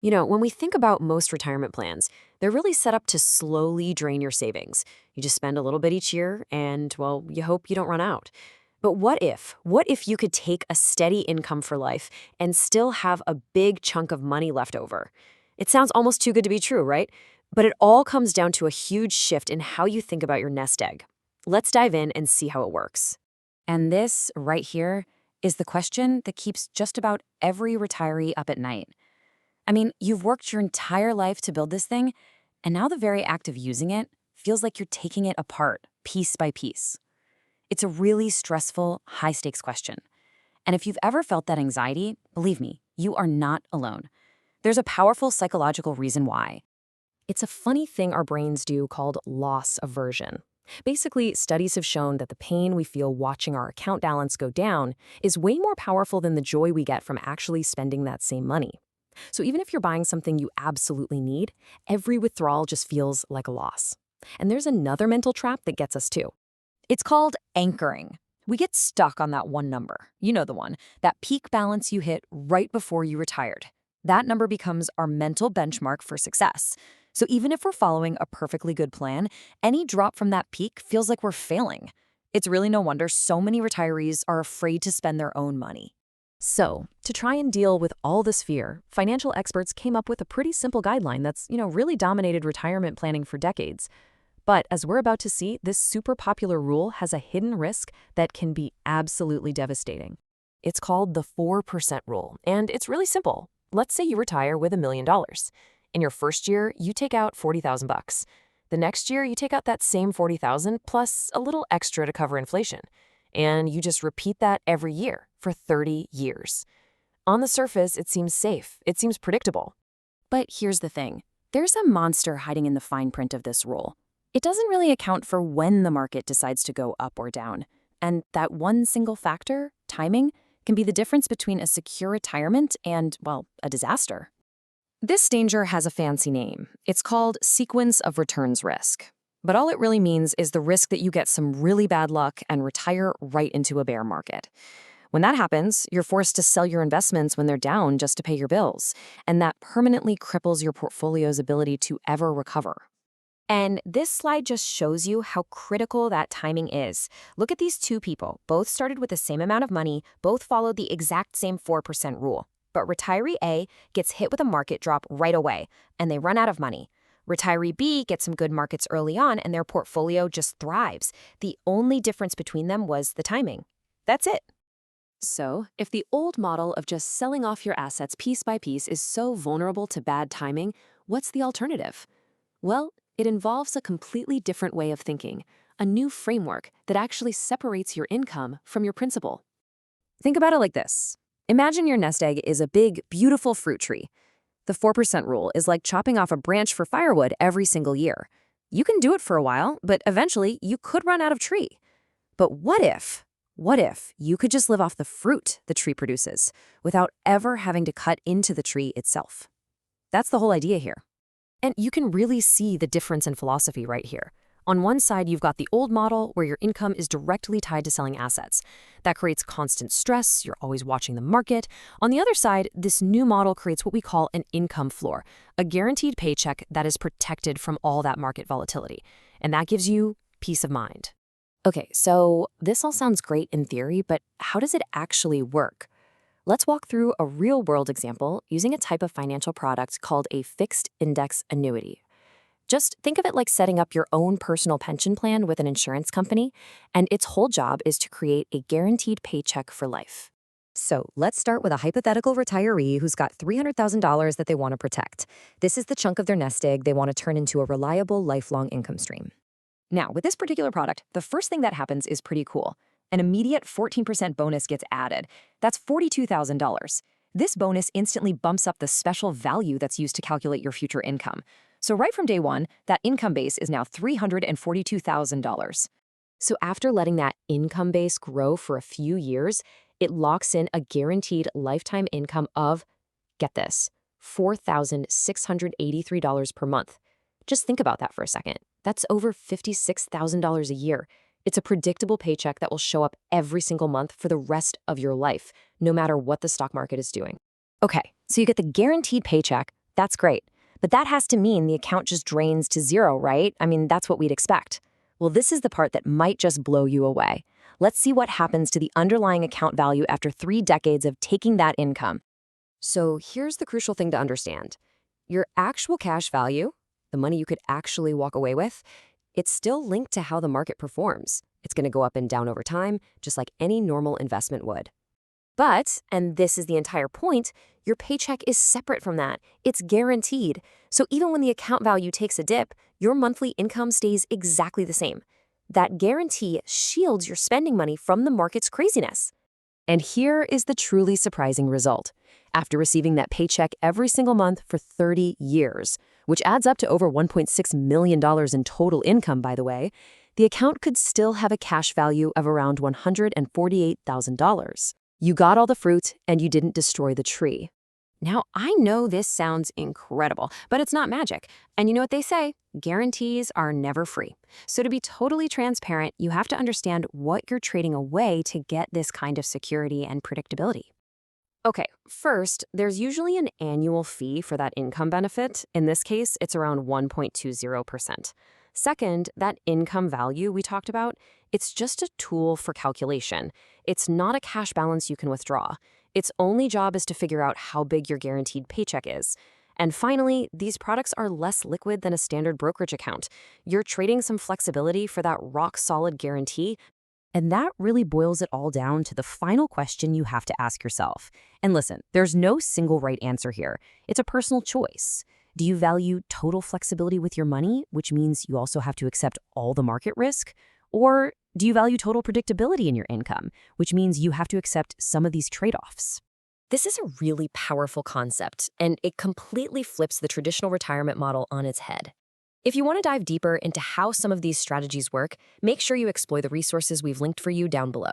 When we think about most retirement plans, they're really set up to slowly drain your savings. You just spend a little bit each year and, well, you hope you don't run out. But what if? What if you could take a steady income for life and still have a big chunk of money left over? It sounds almost too good to be true, right? But it all comes down to a huge shift in how you think about your nest egg. Let's dive in and see how it works. And this, right here, is the question that keeps just about every retiree up at night. I mean, you've worked your entire life to build this thing, and now the very act of using it feels like you're taking it apart, piece by piece. It's a really stressful, high-stakes question. And if you've ever felt that anxiety, believe me, you are not alone. There's a powerful psychological reason why. It's a funny thing our brains do called loss aversion. Basically, studies have shown that the pain we feel watching our account balance go down is way more powerful than the joy we get from actually spending that same money. So even if you're buying something you absolutely need, every withdrawal just feels like a loss. And there's another mental trap that gets us too. It's called anchoring. We get stuck on that one number. You know the one, that peak balance you hit right before you retired. That number becomes our mental benchmark for success. So even if we're following a perfectly good plan, any drop from that peak feels like we're failing. It's really no wonder so many retirees are afraid to spend their own money. So, to try and deal with all this fear, financial experts came up with a pretty simple guideline that's, really dominated retirement planning for decades. But as we're about to see, this super popular rule has a hidden risk that can be absolutely devastating. It's called the 4% rule, and it's really simple. Let's say you retire with $1,000,000. In your first year, you take out $40,000. The next year, you take out that same $40,000 plus a little extra to cover inflation. And you just repeat that every year for 30 years. On the surface, it seems safe. It seems predictable. But here's the thing. There's a monster hiding in the fine print of this rule. It doesn't really account for when the market decides to go up or down. And that one single factor, timing, can be the difference between a secure retirement and, well, a disaster. This danger has a fancy name. It's called sequence of returns risk. But all it really means is the risk that you get some really bad luck and retire right into a bear market. When that happens, you're forced to sell your investments when they're down just to pay your bills, and that permanently cripples your portfolio's ability to ever recover. And this slide just shows you how critical that timing is. Look at these two people. Both started with the same amount of money, both followed the exact same 4% rule. But retiree A gets hit with a market drop right away, and they run out of money. Retiree B gets some good markets early on, and their portfolio just thrives. The only difference between them was the timing. That's it. So, if the old model of just selling off your assets piece by piece is so vulnerable to bad timing, what's the alternative? Well, it involves a completely different way of thinking, a new framework that actually separates your income from your principal. Think about it like this. Imagine your nest egg is a big, beautiful fruit tree. The 4% rule is like chopping off a branch for firewood every single year. You can do it for a while, but eventually you could run out of tree. But what if you could just live off the fruit the tree produces without ever having to cut into the tree itself? That's the whole idea here. And you can really see the difference in philosophy right here. On one side, you've got the old model where your income is directly tied to selling assets. That creates constant stress. You're always watching the market. On the other side, this new model creates what we call an income floor, a guaranteed paycheck that is protected from all that market volatility. And that gives you peace of mind. Okay, so this all sounds great in theory, but how does it actually work? Let's walk through a real-world example using a type of financial product called a fixed index annuity. Just think of it like setting up your own personal pension plan with an insurance company, and its whole job is to create a guaranteed paycheck for life. So let's start with a hypothetical retiree who's got $300,000 that they want to protect. This is the chunk of their nest egg they want to turn into a reliable, lifelong income stream. Now, with this particular product, the first thing that happens is pretty cool. An immediate 14% bonus gets added. That's $42,000. This bonus instantly bumps up the special value that's used to calculate your future income. So right from day one, that income base is now $342,000. So after letting that income base grow for a few years, it locks in a guaranteed lifetime income of, get this, $4,683 per month. Just think about that for a second. That's over $56,000 a year. It's a predictable paycheck that will show up every single month for the rest of your life, no matter what the stock market is doing. Okay, so you get the guaranteed paycheck. That's great. But that has to mean the account just drains to zero, right? I mean, that's what we'd expect. Well, this is the part that might just blow you away. Let's see what happens to the underlying account value after 3 decades of taking that income. So here's the crucial thing to understand. Your actual cash value, the money you could actually walk away with, it's still linked to how the market performs. It's going to go up and down over time, just like any normal investment would. But, and this is the entire point, your paycheck is separate from that. It's guaranteed. So even when the account value takes a dip, your monthly income stays exactly the same. That guarantee shields your spending money from the market's craziness. And here is the truly surprising result. After receiving that paycheck every single month for 30 years, which adds up to over $1.6 million in total income, by the way, the account could still have a cash value of around $148,000. You got all the fruit, and you didn't destroy the tree. Now, I know this sounds incredible, but it's not magic. And you know what they say? Guarantees are never free. So to be totally transparent, you have to understand what you're trading away to get this kind of security and predictability. Okay, first, there's usually an annual fee for that income benefit. In this case, it's around 1.20%. Second, that income value we talked about, it's just a tool for calculation. It's not a cash balance you can withdraw. Its only job is to figure out how big your guaranteed paycheck is. And finally, these products are less liquid than a standard brokerage account. You're trading some flexibility for that rock-solid guarantee. And that really boils it all down to the final question you have to ask yourself. And listen, there's no single right answer here. It's a personal choice. Do you value total flexibility with your money, which means you also have to accept all the market risk? Or do you value total predictability in your income, which means you have to accept some of these trade-offs? This is a really powerful concept, and it completely flips the traditional retirement model on its head. If you want to dive deeper into how some of these strategies work, make sure you explore the resources we've linked for you down below.